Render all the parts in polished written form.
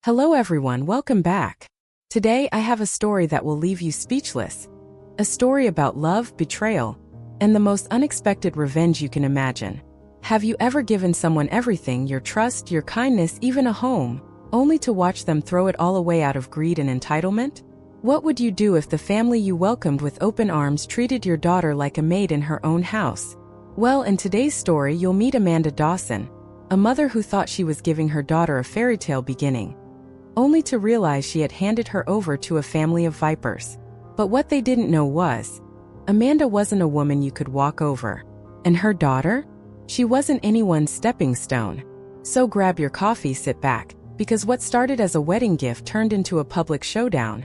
Hello everyone, welcome back. Today I have a story that will leave you speechless. A story about love, betrayal, and the most unexpected revenge you can imagine. Have you ever given someone everything, your trust, your kindness, even a home, only to watch them throw it all away out of greed and entitlement? What would you do if the family you welcomed with open arms treated your daughter like a maid in her own house? Well, in today's story you'll meet Amanda Dawson, a mother who thought she was giving her daughter a fairy tale beginning, only to realize she had handed her over to a family of vipers. But what they didn't know was, Amanda wasn't a woman you could walk over. And her daughter? She wasn't anyone's stepping stone. So grab your coffee, sit back, because what started as a wedding gift turned into a public showdown.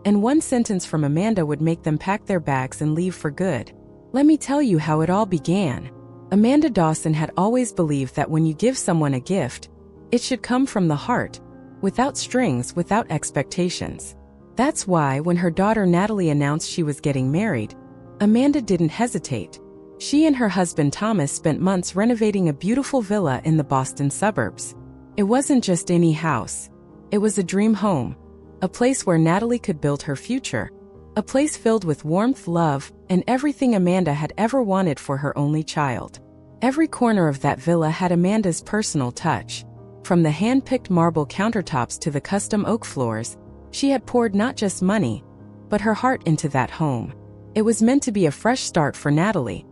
And one sentence from Amanda would make them pack their bags and leave for good. Let me tell you how it all began. Amanda Dawson had always believed that when you give someone a gift, it should come from the heart, without strings, without expectations. That's why when her daughter Natalie announced she was getting married, Amanda didn't hesitate. She and her husband Thomas spent months renovating a beautiful villa in the Boston suburbs. It wasn't just any house. It was a dream home, a place where Natalie could build her future, a place filled with warmth, love, and everything Amanda had ever wanted for her only child. Every corner of that villa had Amanda's personal touch. From the hand-picked marble countertops to the custom oak floors, she had poured not just money, but her heart into that home. It was meant to be a fresh start for Natalie,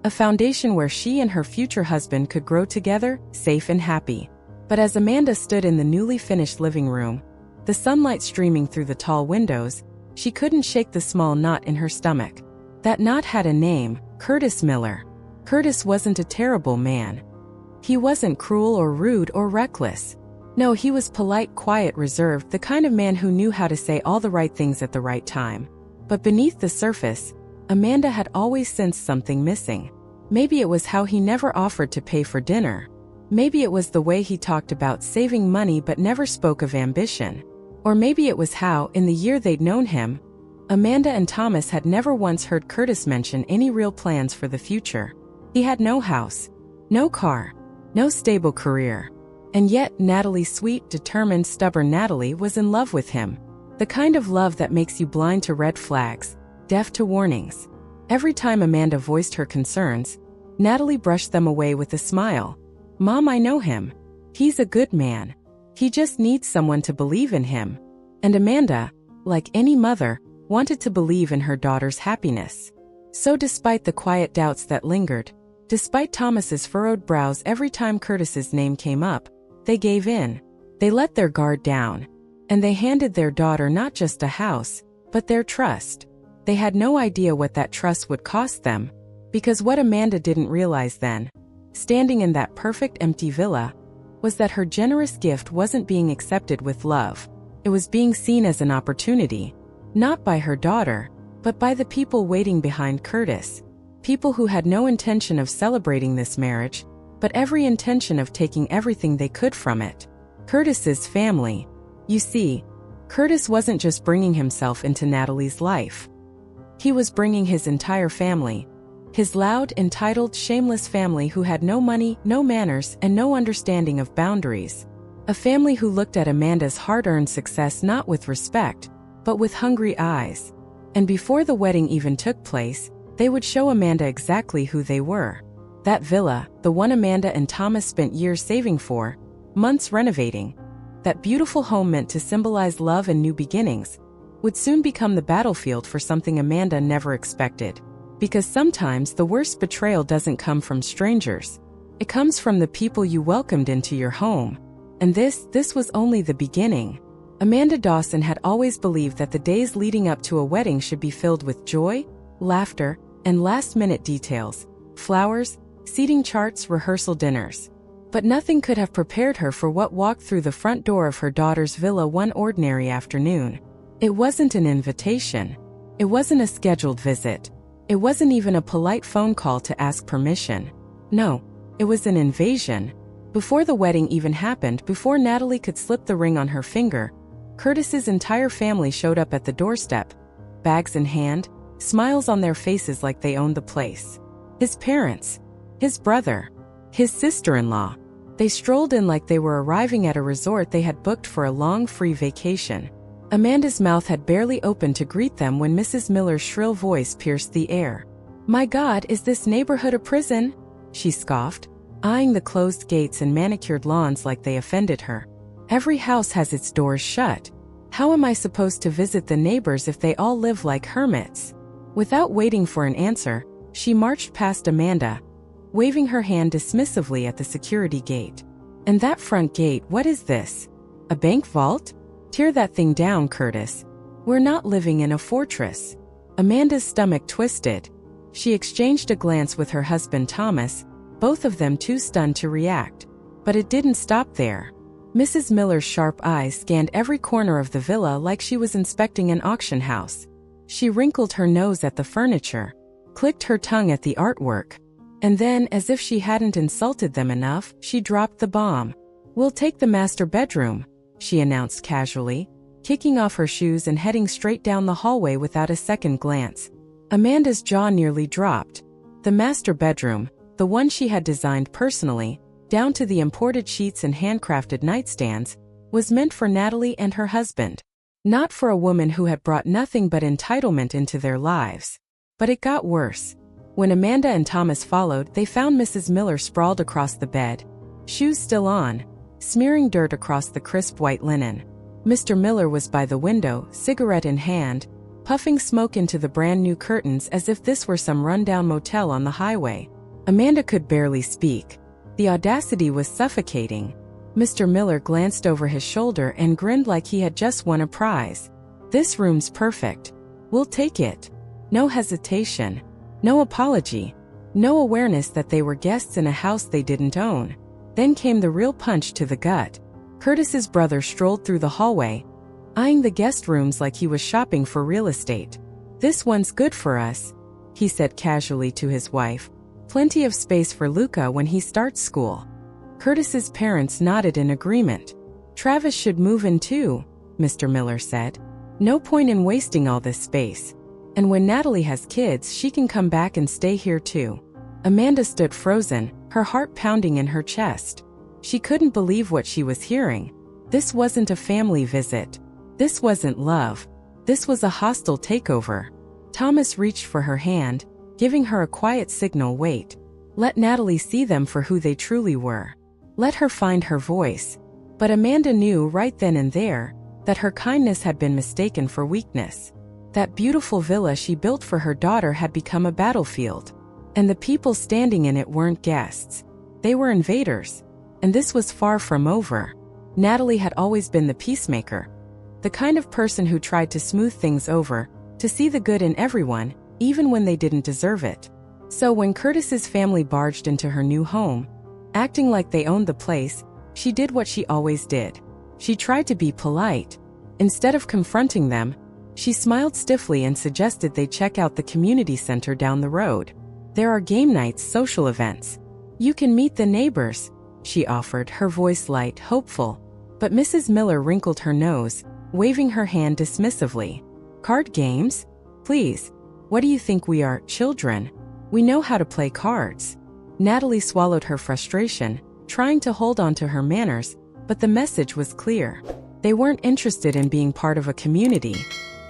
a foundation where she and her future husband could grow together, safe and happy. But as Amanda stood in the newly finished living room, the sunlight streaming through the tall windows, she couldn't shake the small knot in her stomach. That knot had a name: Curtis Miller. Curtis wasn't a terrible man. He wasn't cruel or rude or reckless. No, he was polite, quiet, reserved, the kind of man who knew how to say all the right things at the right time. But beneath the surface, Amanda had always sensed something missing. Maybe it was how he never offered to pay for dinner. Maybe it was the way he talked about saving money but never spoke of ambition. Or maybe it was how, in the year they'd known him, Amanda and Thomas had never once heard Curtis mention any real plans for the future. He had no house, no car, no stable career. And yet, Natalie, sweet, determined, stubborn Natalie, was in love with him. The kind of love that makes you blind to red flags, deaf to warnings. Every time Amanda voiced her concerns, Natalie brushed them away with a smile. "Mom, I know him. He's a good man. He just needs someone to believe in him." And Amanda, like any mother, wanted to believe in her daughter's happiness. So despite the quiet doubts that lingered, despite Thomas's furrowed brows every time Curtis's name came up, they gave in. They let their guard down. And they handed their daughter not just a house, but their trust. They had no idea what that trust would cost them, because what Amanda didn't realize then, standing in that perfect empty villa, was that her generous gift wasn't being accepted with love. It was being seen as an opportunity, not by her daughter, but by the people waiting behind Curtis. People who had no intention of celebrating this marriage, but every intention of taking everything they could from it. Curtis's family. You see, Curtis wasn't just bringing himself into Natalie's life. He was bringing his entire family. His loud, entitled, shameless family who had no money, no manners, and no understanding of boundaries. A family who looked at Amanda's hard-earned success not with respect, but with hungry eyes. And before the wedding even took place, they would show Amanda exactly who they were. That villa, the one Amanda and Thomas spent years saving for, months renovating, that beautiful home meant to symbolize love and new beginnings, would soon become the battlefield for something Amanda never expected. Because sometimes the worst betrayal doesn't come from strangers. It comes from the people you welcomed into your home. And this was only the beginning. Amanda Dawson had always believed that the days leading up to a wedding should be filled with joy, laughter, and last-minute details, flowers, seating charts, rehearsal dinners. But nothing could have prepared her for what walked through the front door of her daughter's villa one ordinary afternoon. It wasn't an invitation. It wasn't a scheduled visit. It wasn't even a polite phone call to ask permission. No, it was an invasion. Before the wedding even happened, before Natalie could slip the ring on her finger, Curtis's entire family showed up at the doorstep, bags in hand, smiles on their faces like they owned the place. His parents, his brother, his sister-in-law, They strolled in like they were arriving at a resort they had booked for a long free vacation. Amanda's mouth had barely opened to greet them when Mrs. Miller's shrill voice pierced the air. "My God, is this neighborhood a prison?" she scoffed, eyeing the closed gates and manicured lawns like they offended her. "Every house has its doors shut. How am I supposed to visit the neighbors if they all live like hermits?" Without waiting for an answer, she marched past Amanda, waving her hand dismissively at the security gate. "And that front gate, what is this? A bank vault? Tear that thing down, Curtis. We're not living in a fortress." Amanda's stomach twisted. She exchanged a glance with her husband Thomas, both of them too stunned to react. But it didn't stop there. Mrs. Miller's sharp eyes scanned every corner of the villa like she was inspecting an auction house. She wrinkled her nose at the furniture, clicked her tongue at the artwork, and then, as if she hadn't insulted them enough, she dropped the bomb. "We'll take the master bedroom," she announced casually, kicking off her shoes and heading straight down the hallway without a second glance. Amanda's jaw nearly dropped. The master bedroom, the one she had designed personally, down to the imported sheets and handcrafted nightstands, was meant for Natalie and her husband, not for a woman who had brought nothing but entitlement into their lives. But it got worse. When Amanda and Thomas followed, they found Mrs. Miller sprawled across the bed, shoes still on, smearing dirt across the crisp white linen. Mr. Miller was by the window, cigarette in hand, puffing smoke into the brand-new curtains as if this were some rundown motel on the highway. Amanda could barely speak. The audacity was suffocating. Mr. Miller glanced over his shoulder and grinned like he had just won a prize. "This room's perfect. We'll take it." No hesitation. No apology. No awareness that they were guests in a house they didn't own. Then came the real punch to the gut. Curtis's brother strolled through the hallway, eyeing the guest rooms like he was shopping for real estate. "This one's good for us," he said casually to his wife. "Plenty of space for Luca when he starts school." Curtis's parents nodded in agreement. "Travis should move in too," Mr. Miller said. "No point in wasting all this space. And when Natalie has kids, she can come back and stay here too." Amanda stood frozen, her heart pounding in her chest. She couldn't believe what she was hearing. This wasn't a family visit. This wasn't love. This was a hostile takeover. Thomas reached for her hand, giving her a quiet signal. "Wait. Let Natalie see them for who they truly were. Let her find her voice." But Amanda knew right then and there that her kindness had been mistaken for weakness. That beautiful villa she built for her daughter had become a battlefield. And the people standing in it weren't guests. They were invaders. And this was far from over. Natalie had always been the peacemaker. The kind of person who tried to smooth things over, to see the good in everyone, even when they didn't deserve it. So when Curtis's family barged into her new home, acting like they owned the place, she did what she always did. She tried to be polite. Instead of confronting them, she smiled stiffly and suggested they check out the community center down the road. "There are game nights, social events. You can meet the neighbors," she offered, her voice light, hopeful. But Mrs. Miller wrinkled her nose, waving her hand dismissively. "Card games? Please. What do you think we are, children? We know how to play cards." Natalie swallowed her frustration, trying to hold on to her manners, but the message was clear. They weren't interested in being part of a community.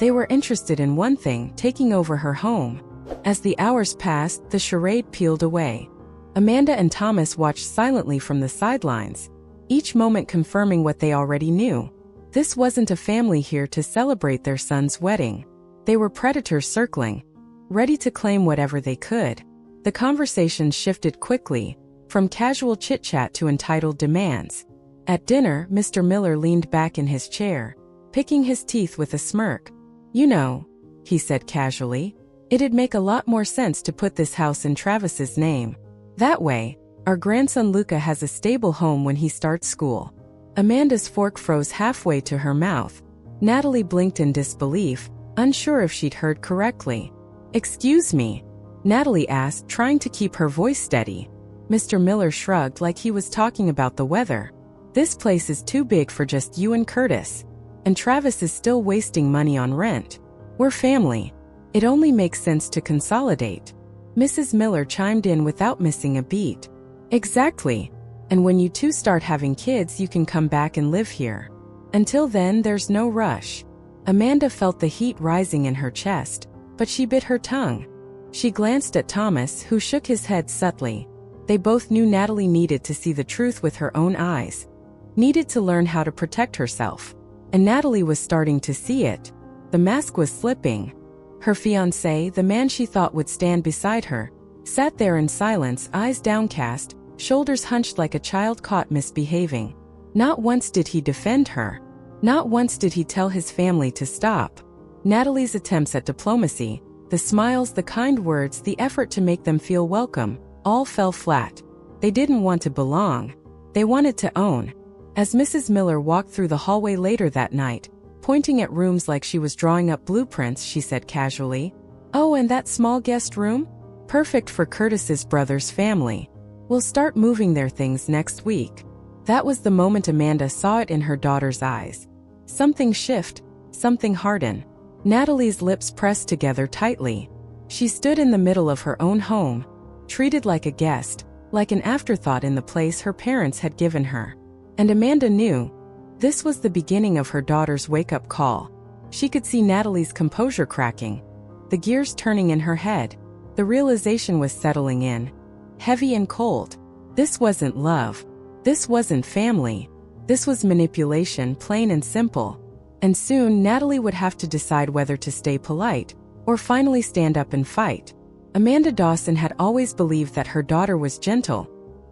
They were interested in one thing, taking over her home. As the hours passed, the charade peeled away. Amanda and Thomas watched silently from the sidelines, each moment confirming what they already knew. This wasn't a family here to celebrate their son's wedding. They were predators circling, ready to claim whatever they could. The conversation shifted quickly, from casual chit-chat to entitled demands. At dinner, Mr. Miller leaned back in his chair, picking his teeth with a smirk. "You know," he said casually, "it'd make a lot more sense to put this house in Travis's name. That way, our grandson Luca has a stable home when he starts school." Amanda's fork froze halfway to her mouth. Natalie blinked in disbelief, unsure if she'd heard correctly. "Excuse me?" Natalie asked, trying to keep her voice steady. Mr. Miller shrugged like he was talking about the weather. "This place is too big for just you and Curtis. And Travis is still wasting money on rent. We're family. It only makes sense to consolidate." Mrs. Miller chimed in without missing a beat. "Exactly. And when you two start having kids, you can come back and live here. Until then, there's no rush." Amanda felt the heat rising in her chest, but she bit her tongue. She glanced at Thomas, who shook his head subtly. They both knew Natalie needed to see the truth with her own eyes, needed to learn how to protect herself. And Natalie was starting to see it. The mask was slipping. Her fiancé, the man she thought would stand beside her, sat there in silence, eyes downcast, shoulders hunched like a child caught misbehaving. Not once did he defend her. Not once did he tell his family to stop. Natalie's attempts at diplomacy, the smiles, the kind words, the effort to make them feel welcome, all fell flat. They didn't want to belong. They wanted to own. As Mrs. Miller walked through the hallway later that night, pointing at rooms like she was drawing up blueprints, she said casually, "Oh, and that small guest room? Perfect for Curtis's brother's family. We'll start moving their things next week." That was the moment Amanda saw it in her daughter's eyes. Something shift, something harden. Natalie's lips pressed together tightly. She stood in the middle of her own home, treated like a guest, like an afterthought in the place her parents had given her. And Amanda knew this was the beginning of her daughter's wake-up call. She could see Natalie's composure cracking, the gears turning in her head. The realization was settling in, heavy and cold. This wasn't love. This wasn't family. This was manipulation, plain and simple. And soon Natalie would have to decide whether to stay polite or finally stand up and fight. Amanda Dawson had always believed that her daughter was gentle,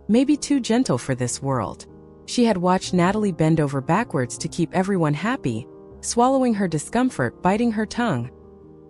maybe too gentle for this world. She had watched Natalie bend over backwards to keep everyone happy, swallowing her discomfort, biting her tongue.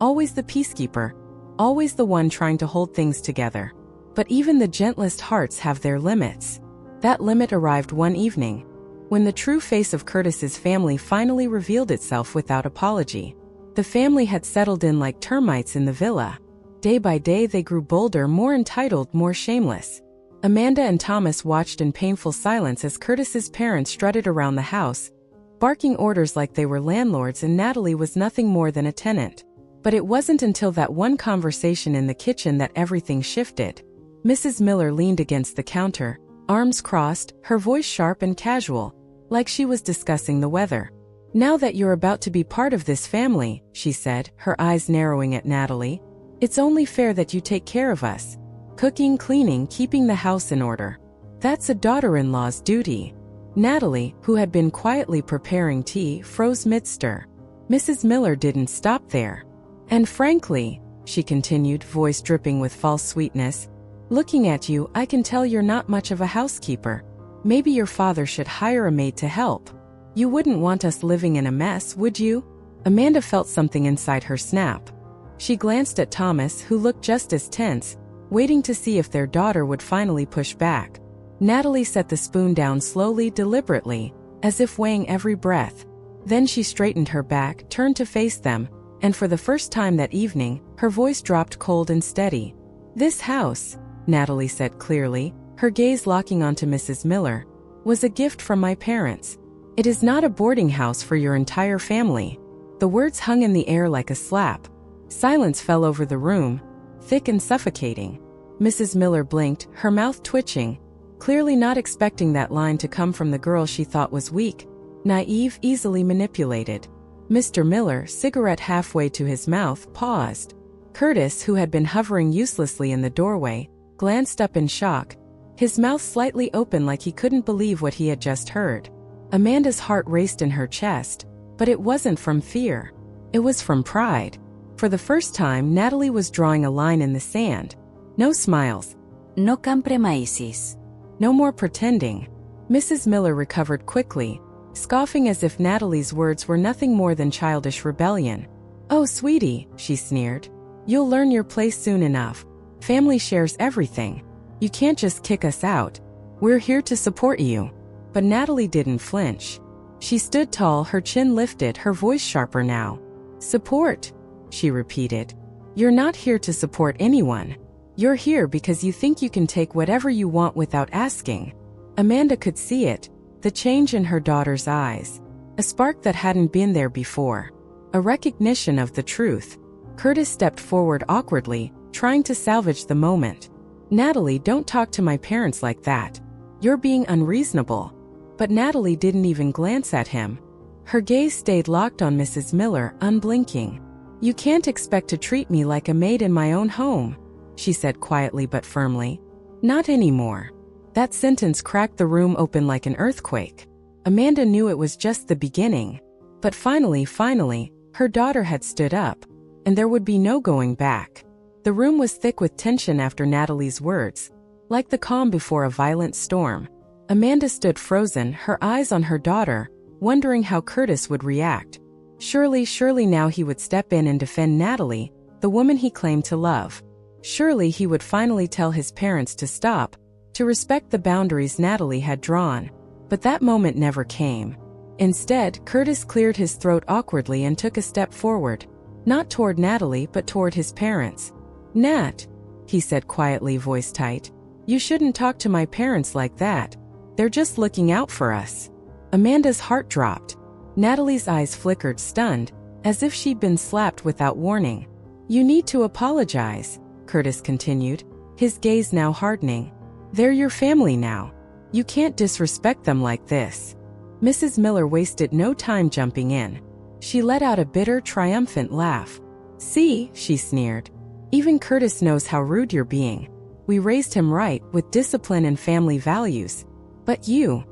Always the peacekeeper, always the one trying to hold things together. But even the gentlest hearts have their limits. That limit arrived one evening, when the true face of Curtis's family finally revealed itself without apology. The family had settled in like termites in the villa. Day by day they grew bolder, more entitled, more shameless. Amanda and Thomas watched in painful silence as Curtis's parents strutted around the house, barking orders like they were landlords and Natalie was nothing more than a tenant. But it wasn't until that one conversation in the kitchen that everything shifted. Mrs. Miller leaned against the counter, arms crossed, her voice sharp and casual, like she was discussing the weather. "Now that you're about to be part of this family," she said, her eyes narrowing at Natalie, "it's only fair that you take care of us. Cooking, cleaning, keeping the house in order. That's a daughter-in-law's duty." Natalie, who had been quietly preparing tea, froze mid-stir. Mrs. Miller didn't stop there. "And frankly," she continued, voice dripping with false sweetness, "looking at you, I can tell you're not much of a housekeeper. Maybe your father should hire a maid to help. You wouldn't want us living in a mess, would you?" Amanda felt something inside her snap. She glanced at Thomas, who looked just as tense, waiting to see if their daughter would finally push back. Natalie set the spoon down slowly, deliberately, as if weighing every breath. Then she straightened her back, turned to face them, and for the first time that evening, her voice dropped cold and steady. "This house," Natalie said clearly, her gaze locking onto Mrs. Miller, "was a gift from my parents. It is not a boarding house for your entire family." The words hung in the air like a slap. Silence fell over the room, thick and suffocating. Mrs. Miller blinked, her mouth twitching, clearly not expecting that line to come from the girl she thought was weak, naive, easily manipulated. Mr. Miller, cigarette halfway to his mouth, paused. Curtis, who had been hovering uselessly in the doorway, glanced up in shock, his mouth slightly open like he couldn't believe what he had just heard. Amanda's heart raced in her chest, but it wasn't from fear. It was from pride. For the first time, Natalie was drawing a line in the sand. No smiles. No compromises. No more pretending. Mrs. Miller recovered quickly, scoffing as if Natalie's words were nothing more than childish rebellion. "Oh, sweetie," she sneered. "You'll learn your place soon enough. Family shares everything. You can't just kick us out. We're here to support you." But Natalie didn't flinch. She stood tall, her chin lifted, her voice sharper now. "Support," she repeated. "You're not here to support anyone. You're here because you think you can take whatever you want without asking." Amanda could see it, the change in her daughter's eyes. A spark that hadn't been there before. A recognition of the truth. Curtis stepped forward awkwardly, trying to salvage the moment. "Natalie, don't talk to my parents like that. You're being unreasonable." But Natalie didn't even glance at him. Her gaze stayed locked on Mrs. Miller, unblinking. "You can't expect to treat me like a maid in my own home," she said quietly but firmly. "Not anymore." That sentence cracked the room open like an earthquake. Amanda knew it was just the beginning. But finally, her daughter had stood up, and there would be no going back. The room was thick with tension after Natalie's words, like the calm before a violent storm. Amanda stood frozen, her eyes on her daughter, wondering how Curtis would react. Surely now he would step in and defend Natalie, the woman he claimed to love. Surely he would finally tell his parents to stop, to respect the boundaries Natalie had drawn. But that moment never came. Instead, Curtis cleared his throat awkwardly and took a step forward, not toward Natalie but toward his parents. "Nat," he said quietly, voice tight, "you shouldn't talk to my parents like that. They're just looking out for us." Amanda's heart dropped. Natalie's eyes flickered, stunned, as if she'd been slapped without warning. "You need to apologize," Curtis continued, his gaze now hardening. "They're your family now. You can't disrespect them like this." Mrs. Miller wasted no time jumping in. She let out a bitter, triumphant laugh. "See," she sneered. "Even Curtis knows how rude you're being. We raised him right, with discipline and family values. But you..."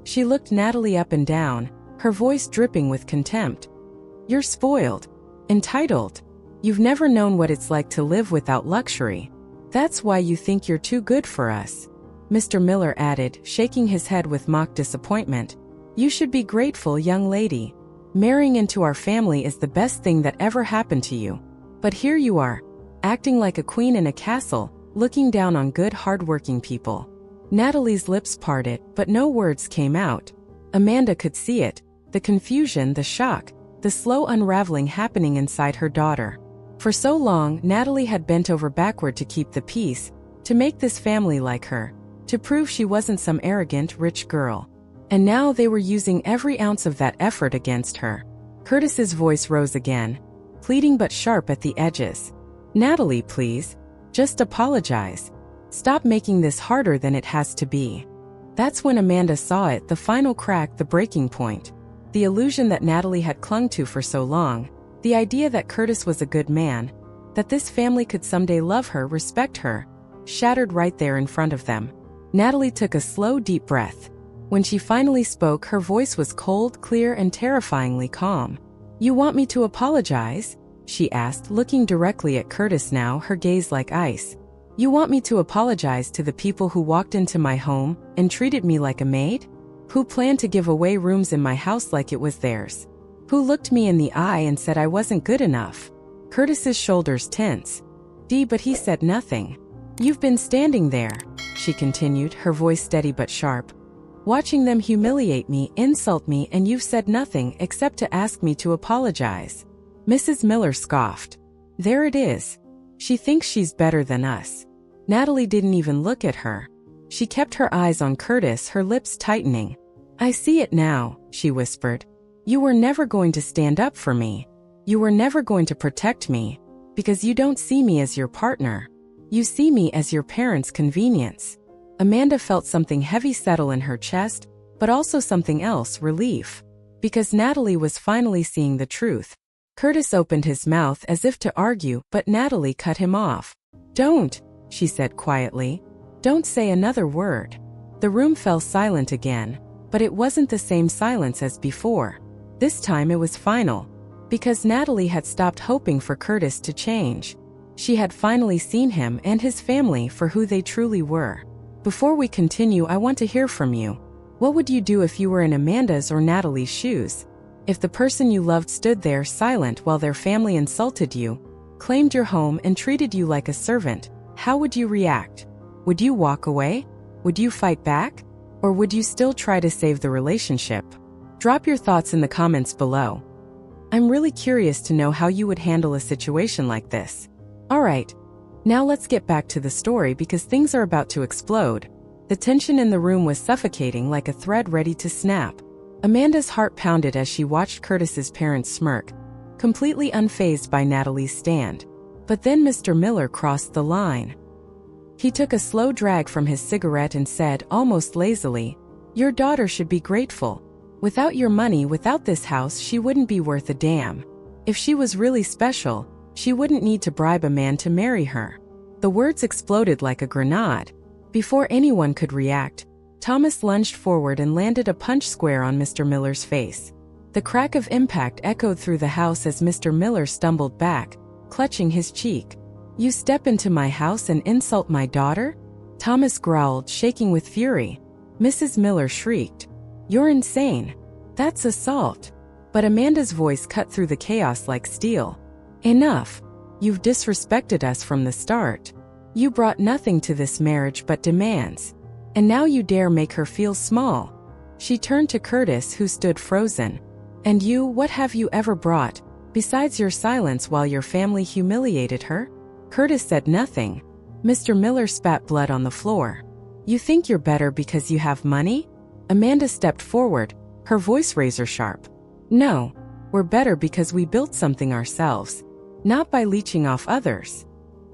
She looked Natalie up and down, her voice dripping with contempt. "You're spoiled. Entitled. You've never known what it's like to live without luxury. That's why you think you're too good for us," Mr. Miller added, shaking his head with mock disappointment. "You should be grateful, young lady. Marrying into our family is the best thing that ever happened to you. But here you are, acting like a queen in a castle, looking down on good, hard-working people." Natalie's lips parted, but no words came out. Amanda could see it, the confusion, the shock, the slow unraveling happening inside her daughter. For so long, Natalie had bent over backward to keep the peace, to make this family like her, to prove she wasn't some arrogant, rich girl. And now they were using every ounce of that effort against her. Curtis's voice rose again, pleading but sharp at the edges. "Natalie, please. Just apologize. Stop making this harder than it has to be." That's when Amanda saw it, the final crack, the breaking point. The illusion that Natalie had clung to for so long, the idea that Curtis was a good man, that this family could someday love her, respect her, shattered right there in front of them. Natalie took a slow, deep breath. When she finally spoke, her voice was cold, clear, and terrifyingly calm. "You want me to apologize?" she asked, looking directly at Curtis now, her gaze like ice. "You want me to apologize to the people who walked into my home and treated me like a maid? Who planned to give away rooms in my house like it was theirs? Who looked me in the eye and said I wasn't good enough?" Curtis's shoulders tense. But he said nothing. "You've been standing there," she continued, her voice steady but sharp, "watching them humiliate me, insult me, and you've said nothing except to ask me to apologize." Mrs. Miller scoffed. "There it is. She thinks she's better than us." Natalie didn't even look at her. She kept her eyes on Curtis, her lips tightening. "I see it now," she whispered. "You were never going to stand up for me. You were never going to protect me, because you don't see me as your partner. You see me as your parents' convenience." Amanda felt something heavy settle in her chest, but also something else, relief. Because Natalie was finally seeing the truth. Curtis opened his mouth as if to argue, but Natalie cut him off. "Don't," she said quietly. "Don't say another word." The room fell silent again, but it wasn't the same silence as before. This time it was final. Because Natalie had stopped hoping for Curtis to change. She had finally seen him and his family for who they truly were. "Before we continue, I want to hear from you. What would you do if you were in Amanda's or Natalie's shoes? If the person you loved stood there silent while their family insulted you, claimed your home, and treated you like a servant, how would you react? Would you walk away? Would you fight back? Or would you still try to save the relationship?" Drop your thoughts in the comments below. I'm really curious to know how you would handle a situation like this. Alright, now let's get back to the story because things are about to explode. The tension in the room was suffocating like a thread ready to snap. Amanda's heart pounded as she watched Curtis's parents smirk, completely unfazed by Natalie's stand. But then Mr. Miller crossed the line. He took a slow drag from his cigarette and said, almost lazily, "Your daughter should be grateful. Without your money, without this house, she wouldn't be worth a damn. If she was really special, she wouldn't need to bribe a man to marry her." The words exploded like a grenade. Before anyone could react, Thomas lunged forward and landed a punch square on Mr. Miller's face. The crack of impact echoed through the house as Mr. Miller stumbled back, clutching his cheek. "You step into my house and insult my daughter?" Thomas growled, shaking with fury. Mrs. Miller shrieked, "You're insane. That's assault." But Amanda's voice cut through the chaos like steel. "Enough. You've disrespected us from the start. You brought nothing to this marriage but demands. And now you dare make her feel small." She turned to Curtis, who stood frozen. "And you, what have you ever brought, besides your silence while your family humiliated her?" Curtis said nothing. Mr. Miller spat blood on the floor. "You think you're better because you have money?" Amanda stepped forward, her voice razor sharp. "No, we're better because we built something ourselves, not by leeching off others."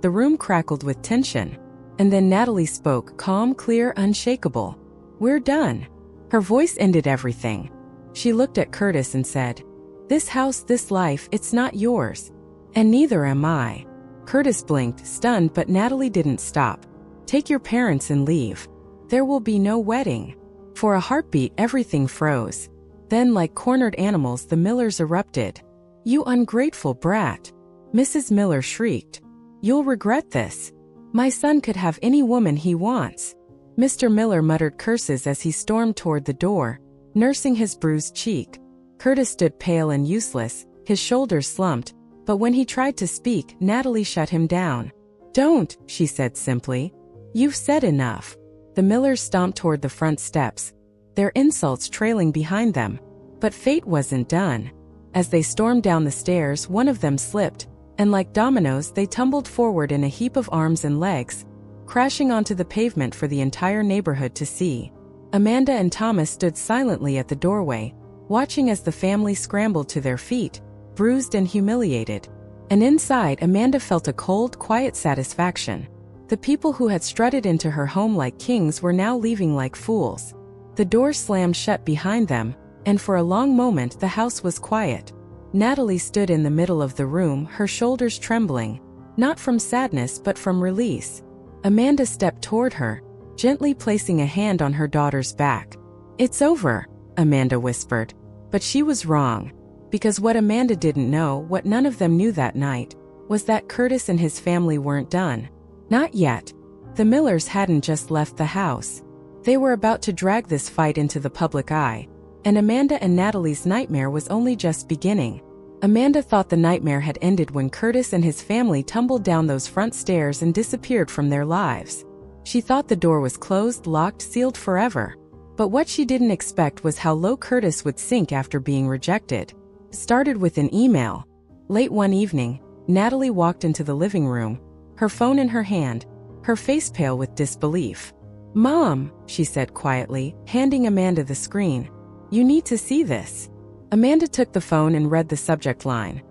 The room crackled with tension. And then Natalie spoke, calm, clear, unshakable. "We're done." Her voice ended everything. She looked at Curtis and said, "This house, this life, it's not yours. And neither am I." Curtis blinked, stunned, but Natalie didn't stop. "Take your parents and leave. There will be no wedding." For a heartbeat, everything froze. Then, like cornered animals, the Millers erupted. "You ungrateful brat!" Mrs. Miller shrieked. "You'll regret this. My son could have any woman he wants." Mr. Miller muttered curses as he stormed toward the door, nursing his bruised cheek. Curtis stood pale and useless, his shoulders slumped, but when he tried to speak, Natalie shut him down. "Don't," she said simply. "You've said enough." The Millers stomped toward the front steps, their insults trailing behind them. But fate wasn't done. As they stormed down the stairs, one of them slipped, and like dominoes, they tumbled forward in a heap of arms and legs, crashing onto the pavement for the entire neighborhood to see. Amanda and Thomas stood silently at the doorway, watching as the family scrambled to their feet, bruised and humiliated. And inside, Amanda felt a cold, quiet satisfaction. The people who had strutted into her home like kings were now leaving like fools. The door slammed shut behind them, and for a long moment the house was quiet. Natalie stood in the middle of the room, her shoulders trembling, not from sadness but from release. Amanda stepped toward her, gently placing a hand on her daughter's back. "It's over," Amanda whispered. But she was wrong. Because what Amanda didn't know, what none of them knew that night, was that Curtis and his family weren't done. Not yet. The Millers hadn't just left the house. They were about to drag this fight into the public eye. And Amanda and Natalie's nightmare was only just beginning. Amanda thought the nightmare had ended when Curtis and his family tumbled down those front stairs and disappeared from their lives. She thought the door was closed, locked, sealed forever. But what she didn't expect was how low Curtis would sink after being rejected. It started with an email. Late one evening, Natalie walked into the living room, her phone in her hand, her face pale with disbelief. "Mom," she said quietly, handing Amanda the screen. "You need to see this." Amanda took the phone and read the subject line.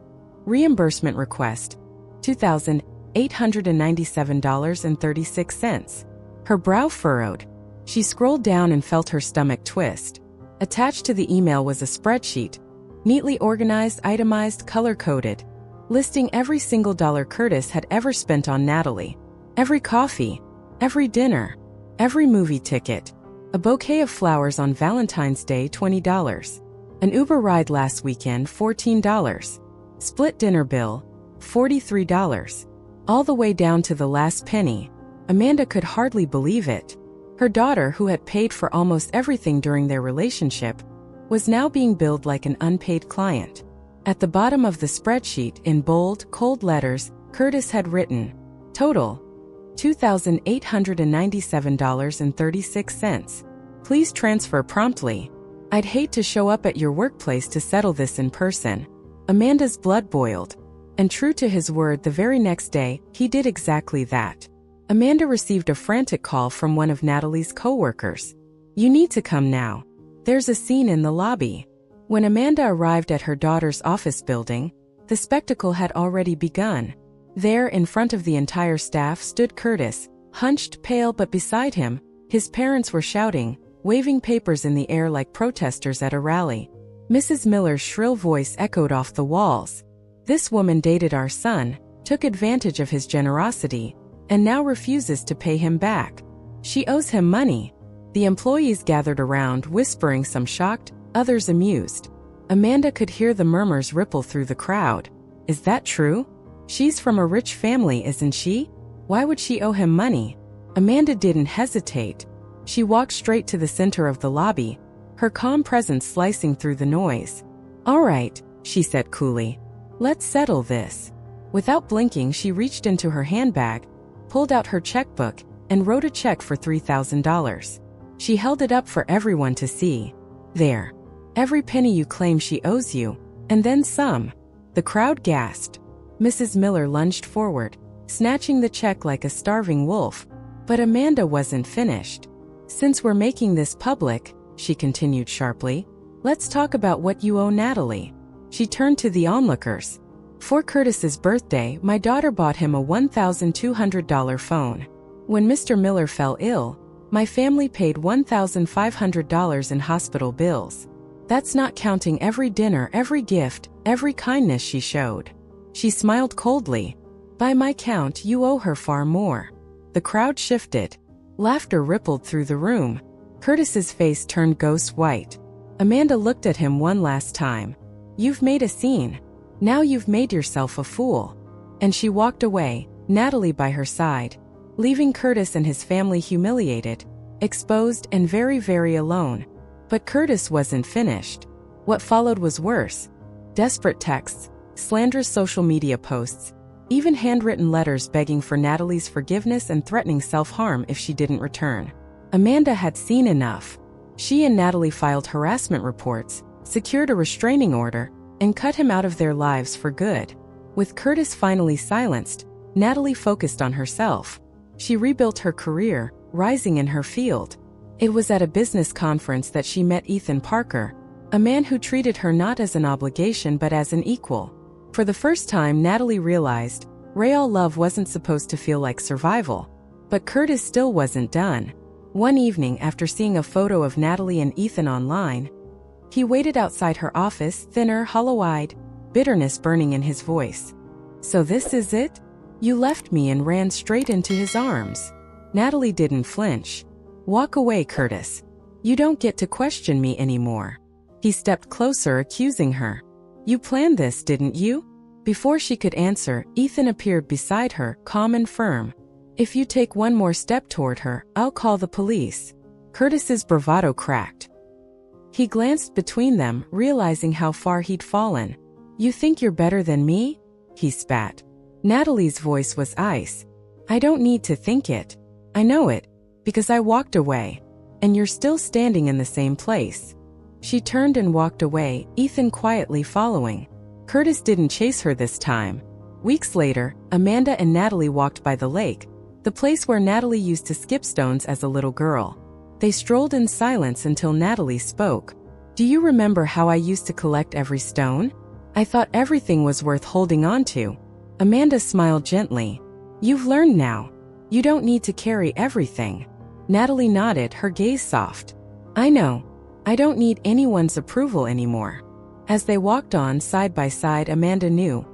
Reimbursement request, $2,897.36. Her brow furrowed. She scrolled down and felt her stomach twist. Attached to the email was a spreadsheet, neatly organized, itemized, color-coded, listing every single dollar Curtis had ever spent on Natalie. Every coffee, every dinner, every movie ticket, a bouquet of flowers on Valentine's Day, $20. An Uber ride last weekend, $14. Split dinner bill, $43. All the way down to the last penny. Amanda could hardly believe it. Her daughter, who had paid for almost everything during their relationship, was now being billed like an unpaid client. At the bottom of the spreadsheet, in bold, cold letters, Curtis had written, "Total, $2,897.36. Please transfer promptly. I'd hate to show up at your workplace to settle this in person." Amanda's blood boiled. And true to his word, the very next day, he did exactly that. Amanda received a frantic call from one of Natalie's co-workers. "You need to come now. There's a scene in the lobby." When Amanda arrived at her daughter's office building, the spectacle had already begun. There, in front of the entire staff, stood Curtis, Hunched, pale, but beside him, his parents were shouting, waving papers in the air like protesters at a rally. Mrs. Miller's shrill voice echoed off the walls. "This woman dated our son, took advantage of his generosity, and now refuses to pay him back. She owes him money." The employees gathered around, whispering, some shocked, others amused. Amanda could hear the murmurs ripple through the crowd. "Is that true? She's from a rich family, isn't she? Why would she owe him money?" Amanda didn't hesitate. She walked straight to the center of the lobby, her calm presence slicing through the noise. "All right," she said coolly. "Let's settle this." Without blinking, she reached into her handbag, pulled out her checkbook, and wrote a check for $3,000. She held it up for everyone to see. "There. Every penny you claim she owes you, and then some." The crowd gasped. Mrs. Miller lunged forward, snatching the check like a starving wolf. But Amanda wasn't finished. "Since we're making this public," she continued sharply, "let's talk about what you owe Natalie." She turned to the onlookers. "For Curtis's birthday, my daughter bought him a $1,200 phone. When Mr. Miller fell ill, my family paid $1,500 in hospital bills. That's not counting every dinner, every gift, every kindness she showed." She smiled coldly. "By my count, you owe her far more." The crowd shifted. Laughter rippled through the room. Curtis's face turned ghost white. Amanda looked at him one last time. "You've made a scene. Now you've made yourself a fool." And she walked away, Natalie by her side, leaving Curtis and his family humiliated, exposed, and very, very alone. But Curtis wasn't finished. What followed was worse. Desperate texts, slanderous social media posts, even handwritten letters begging for Natalie's forgiveness and threatening self-harm if she didn't return. Amanda had seen enough. She and Natalie filed harassment reports, secured a restraining order, and cut him out of their lives for good. With Curtis finally silenced, Natalie focused on herself. She rebuilt her career, rising in her field. It was at a business conference that she met Ethan Parker, a man who treated her not as an obligation but as an equal. For the first time, Natalie realized real love wasn't supposed to feel like survival. But Curtis still wasn't done. One evening, after seeing a photo of Natalie and Ethan online, he waited outside her office, thinner, hollow-eyed, bitterness burning in his voice. "So this is it? You left me," and ran straight into his arms. Natalie didn't flinch. "Walk away, Curtis. You don't get to question me anymore." He stepped closer, accusing her. "You planned this, didn't you?" Before she could answer, Ethan appeared beside her, calm and firm. "If you take one more step toward her, I'll call the police." Curtis's bravado cracked. He glanced between them, realizing how far he'd fallen. "You think you're better than me?" he spat. Natalie's voice was ice. "I don't need to think it. I know it, because I walked away. And you're still standing in the same place." She turned and walked away, Ethan quietly following. Curtis didn't chase her this time. Weeks later, Amanda and Natalie walked by the lake, the place where Natalie used to skip stones as a little girl. They strolled in silence until Natalie spoke. "Do you remember how I used to collect every stone? I thought everything was worth holding on to." Amanda smiled gently. "You've learned now. You don't need to carry everything." Natalie nodded, her gaze soft. "I know. I don't need anyone's approval anymore." As they walked on side by side, Amanda knew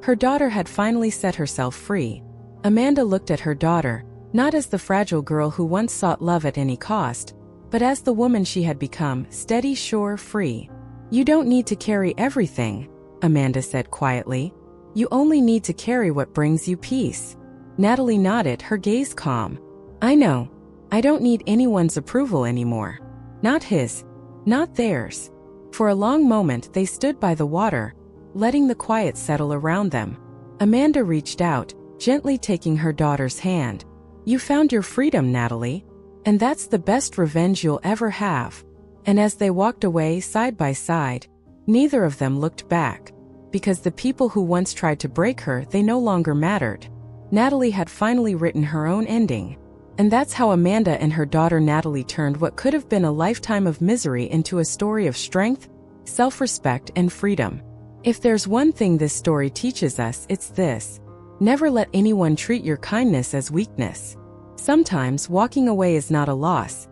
her daughter had finally set herself free. Amanda looked at her daughter, not as the fragile girl who once sought love at any cost, but as the woman she had become, steady, sure, free. "You don't need to carry everything," Amanda said quietly. "You only need to carry what brings you peace." Natalie nodded, her gaze calm. "I know. I don't need anyone's approval anymore. Not his. Not theirs." For a long moment they stood by the water, letting the quiet settle around them. Amanda reached out, gently taking her daughter's hand. "You found your freedom, Natalie. And that's the best revenge you'll ever have." And as they walked away side by side, neither of them looked back. Because the people who once tried to break her, they no longer mattered. Natalie had finally written her own ending. And that's how Amanda and her daughter Natalie turned what could have been a lifetime of misery into a story of strength, self-respect, and freedom. If there's one thing this story teaches us, it's this. Never let anyone treat your kindness as weakness. Sometimes walking away is not a loss.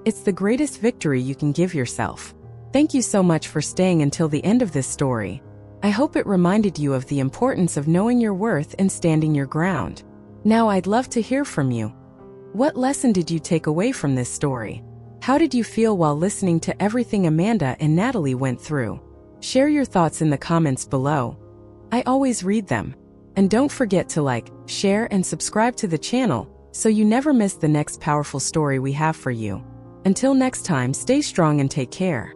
It's the greatest victory you can give yourself. Thank you so much for staying until the end of this story. I hope it reminded you of the importance of knowing your worth and standing your ground. Now I'd love to hear from you. What lesson did you take away from this story? How did you feel while listening to everything Amanda and Natalie went through? Share your thoughts in the comments below. I always read them. And don't forget to like, share, and subscribe to the channel so you never miss the next powerful story we have for you. Until next time, stay strong and take care.